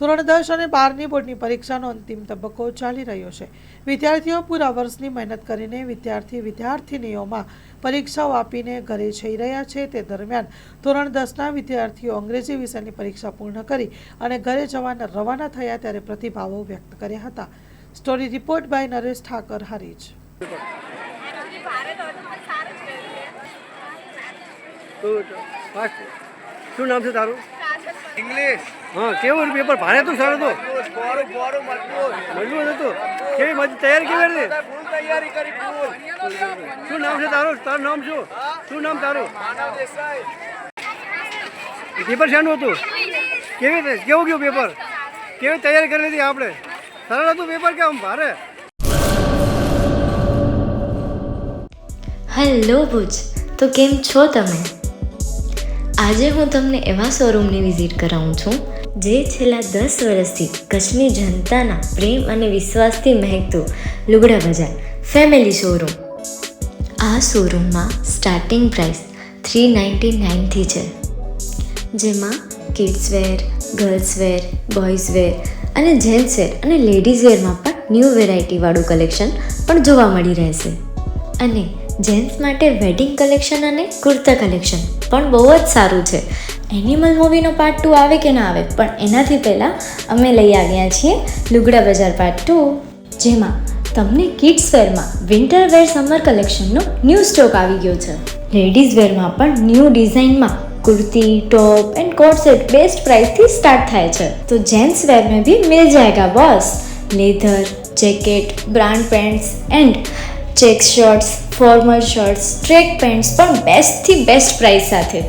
ધોરણ 10 અને 12ની બોર્ડની પરીક્ષાનો અંતિમ તબક્કો ચાલી રહ્યો છે. વિદ્યાર્થીઓ પૂરા વર્ષની મહેનત કરીને વિદ્યાર્થીનીઓમાં પરીક્ષાઓ આપીને ઘરે જઈ રહ્યા છે. તે દરમિયાન ધોરણ 10ના વિદ્યાર્થીઓ અંગ્રેજી વિષયની પરીક્ષા પૂર્ણ કરી અને ઘરે જવાના રવાના થયા ત્યારે પ્રતિભાવો વ્યક્ત કર્યા હતા. Story report by Naresh Thakar, Harij. શું નામ છે તારું? ઇંગ્લિશ. હા, કેવું પેપર ભારે હતું? સારું હતું? મજબૂત હતું? કેવી તૈયારી કેવી હતી? ફૂલ તૈયારી કરી ફૂલ. શું નામ છે તારું? તારું નામ શું? શું નામ તારું? માનવ દેસાઈ. પેપર શાનું હતું? કેવું ગયું પેપર? કેવી તૈયારી કરી લીધી આપણે? સરળ હતું પેપર કે આમ ભારે? હેલો ભુજ, તો કેમ છો તમે? આજે હું તમને એવા શોરૂમની વિઝિટ કરાવું છું જે છેલ્લા 10 વર્ષથી કચ્છની જનતાના પ્રેમ અને વિશ્વાસથી મહેકતું લુગડા બજાર ફેમિલી શોરૂમ. આ શોરૂમમાં સ્ટાર્ટિંગ પ્રાઇસ 399થી છે, જેમાં kids wear, girls wear, boys wear અને જેન્ટ્સ વેર અને લેડીઝ વેરમાં પણ ન્યૂ વેરાયટીવાળું કલેક્શન પણ જોવા મળી રહેશે. અને જેન્ટ્સ માટે વેડિંગ કલેક્શન અને કુર્તા કલેક્શન પણ બહુ જ સારું છે. એનિમલ મૂવીનો પાર્ટ 2 આવે કે ના આવે, પણ એનાથી પહેલાં અમે લઈ આવ્યા છીએ લુગડા બજાર પાર્ટ 2, જેમાં તમને કિડ્સ વેરમાં વિન્ટર વેર સમર કલેક્શનનો ન્યૂ સ્ટોક આવી ગયો છે. લેડીઝ વેરમાં પણ ન્યૂ ડિઝાઇનમાં kurti, top and coat set best price थी स्टार्ट थाय छे. तो जेंट्स वेर में भी मिल जाएगा boss. Leather, jacket, brand pants and check shirts, formal shirts, track pants पर बेस्ट थी बेस्ट प्राइस साथे.